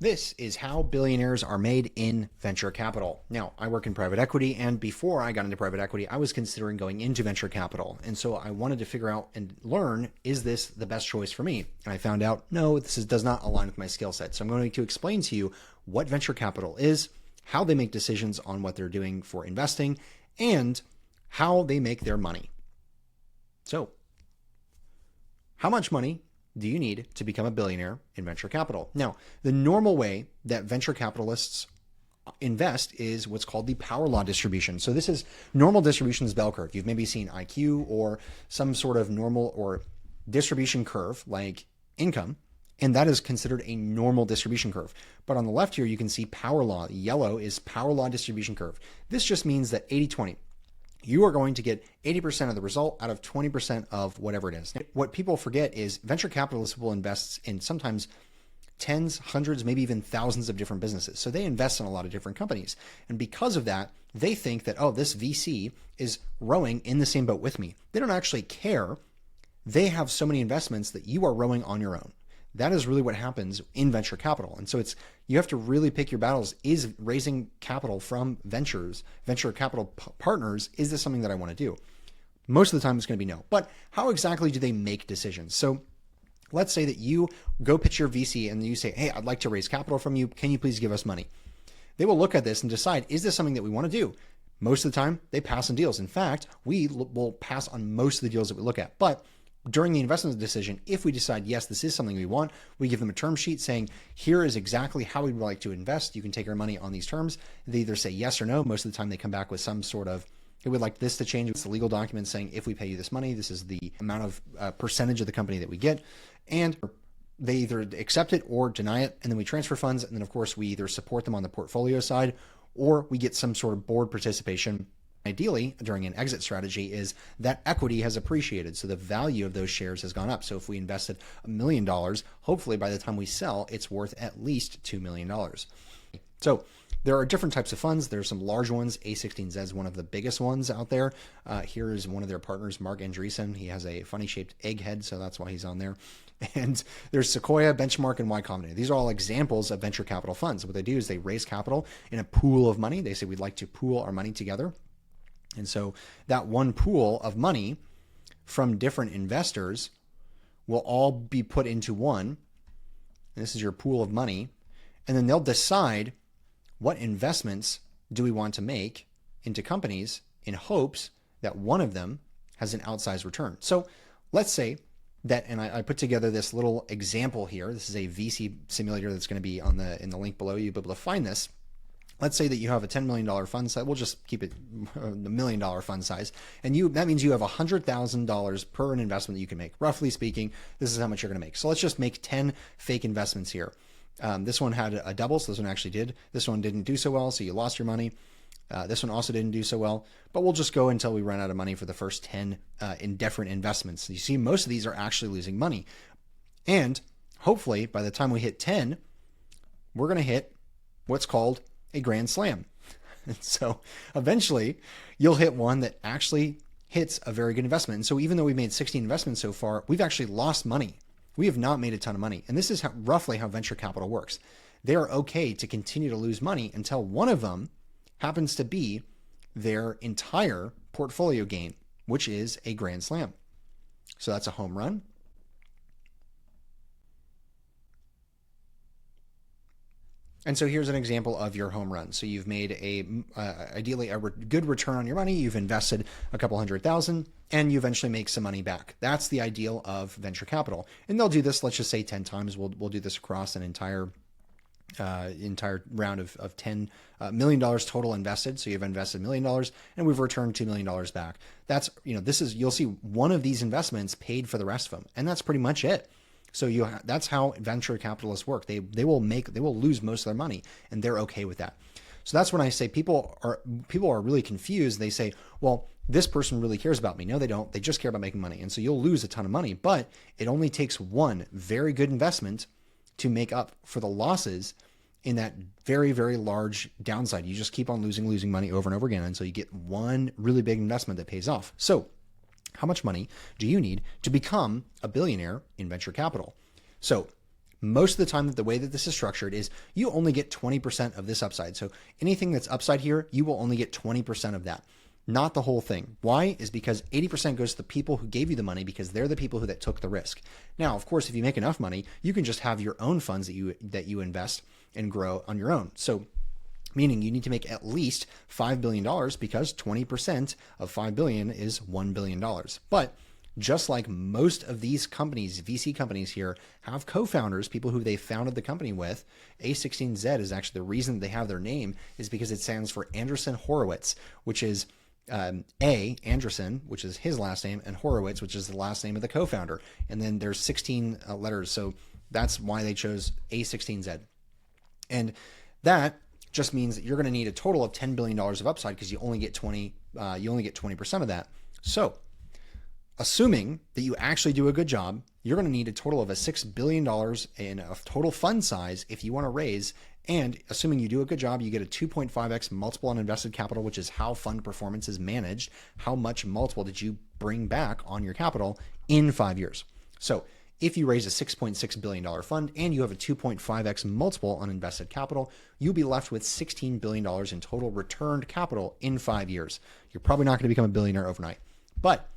This is how billionaires are made in venture capital. Now, I work in private equity, and before I got into private equity, I was considering going into venture capital. And so I wanted to figure out and learn, is this the best choice for me? And I found out, no, does not align with my skill set. So I'm going to explain to you what venture capital is, how they make decisions on what they're doing for investing, and how they make their money. So, how much money do you need to become a billionaire in venture capital? Now, the normal way that venture capitalists invest is what's called the power law distribution. So this is normal distributions bell curve. You've maybe seen IQ or some sort of normal or distribution curve like income, and that is considered a normal distribution curve. But on the left here, you can see power law. Yellow is power law distribution curve. This just means that 80-20. You are going to get 80% of the result out of 20% of whatever it is. What people forget is venture capitalists will invest in sometimes tens, hundreds, maybe even thousands of different businesses. So they invest in a lot of different companies. And because of that, they think that, oh, this VC is rowing in the same boat with me. They don't actually care. They have so many investments that you are rowing on your own. That is really what happens in venture capital. And so you have to really pick your battles. Is raising capital from venture capital partners, is this something that I want to do? Most of the time it's going to be no. But how exactly do they make decisions? So let's say that you go pitch your VC and you say, hey, I'd like to raise capital from you. Can you please give us money? They will look at this and decide, is this something that we want to do? Most of the time they pass on deals. In fact, we will pass on most of the deals that we look at. But during the investment decision, if we decide, yes, this is something we want, we give them a term sheet saying, here is exactly how we'd like to invest. You can take our money on these terms. They either say yes or no. Most of the time they come back with some sort of, we would like this to change. It's a legal document saying, if we pay you this money, this is the amount of percentage of the company that we get. And they either accept it or deny it. And then we transfer funds. And then of course we either support them on the portfolio side, or we get some sort of board participation. Ideally, during an exit strategy, is that equity has appreciated. So the value of those shares has gone up. So if we invested $1 million, hopefully by the time we sell, it's worth at least $2 million. So there are different types of funds. There's some large ones. A16Z is one of the biggest ones out there. Here is one of their partners, Mark Andreessen. He has a funny shaped egg head, so that's why he's on there. And there's Sequoia, Benchmark, and Y Combinator. These are all examples of venture capital funds. What they do is they raise capital in a pool of money. They say we'd like to pool our money together. And so that one pool of money from different investors will all be put into one. And this is your pool of money. And then they'll decide what investments do we want to make into companies in hopes that one of them has an outsized return. So let's say that, and I put together this little example here. This is a VC simulator that's going to be in the link below. You'll be able to find this. Let's say that you have a $10 million fund size. We'll just keep it the $1 million fund size. And that means you have $100,000 per an investment that you can make. Roughly speaking, this is how much you're going to make. So let's just make 10 fake investments here. This one had a double, so this one actually did. This one didn't do so well, so you lost your money. This one also didn't do so well. But we'll just go until we run out of money for the first 10 in different investments. You see, most of these are actually losing money. And hopefully, by the time we hit 10, we're going to hit what's called a grand slam. And so eventually you'll hit one that actually hits a very good investment. And so even though we've made 16 investments so far, we've actually lost money. We have not made a ton of money. And this is roughly how venture capital works. They are okay to continue to lose money until one of them happens to be their entire portfolio gain, which is a grand slam. So that's a home run. And so here's an example of your home run. So you've made ideally a good return on your money. You've invested a couple $100,000 and you eventually make some money back. That's the ideal of venture capital. And they'll do this, let's just say 10 times. We'll do this across an entire round of $10 million total invested. So you've invested $1 million and we've returned $2 million back. That's, you'll see one of these investments paid for the rest of them. And that's pretty much it. So that's how venture capitalists work. They will lose most of their money, and they're okay with that. So that's when I say people are really confused. They say, well, this person really cares about me. No, they don't. They just care about making money. And so you'll lose a ton of money, but it only takes one very good investment to make up for the losses in that very, very large downside. You just keep on losing money over and over again until you get one really big investment that pays off. So how much money do you need to become a billionaire in venture capital? So Most of the time, the way that this is structured is you only get 20% of this upside. So anything that's upside here, you will only get 20% of that, not the whole thing. Why? Is because 80% goes to the people who gave you the money because they're the people that took the risk. Now, of course, if you make enough money, you can just have your own funds that you invest and grow on your own. So meaning you need to make at least $5 billion because 20% of $5 billion is $1 billion. But just like most of these companies, VC companies here, have co-founders, people who they founded the company with, A16Z is actually the reason they have their name is because it stands for Andreessen Horowitz, which is Andreessen, which is his last name, and Horowitz, which is the last name of the co-founder. And then there's 16 letters. So that's why they chose A16Z. And that just means that you're going to need a total of $10 billion of upside because you only get 20% of that. So assuming that you actually do a good job, you're going to need a total of $6 billion in a total fund size if you want to raise. And assuming you do a good job, you get a 2.5x multiple on invested capital, which is how fund performance is managed. How much multiple did you bring back on your capital in 5 years? So if you raise a $6.6 billion fund and you have a 2.5x multiple on invested capital, you'll be left with $16 billion in total returned capital in 5 years. You're probably not going to become a billionaire overnight. But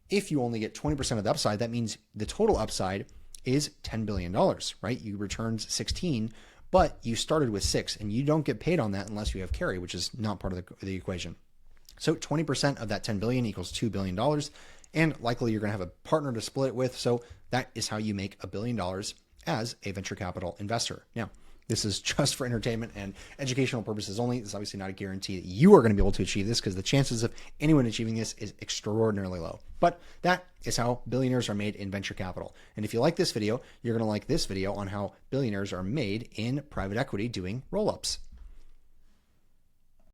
if you only get 20% of the upside, that means the total upside is $10 billion, right? You returned 16, but you started with 6, and you don't get paid on that unless you have carry, which is not part of the equation. So 20% of that $10 billion equals $2 billion, and likely you're going to have a partner to split it with. So that is how you make $1 billion as a venture capital investor. Now, this is just for entertainment and educational purposes only. It's obviously not a guarantee that you are going to be able to achieve this because the chances of anyone achieving this is extraordinarily low. But that is how billionaires are made in venture capital. And if you like this video, you're going to like this video on how billionaires are made in private equity doing roll-ups.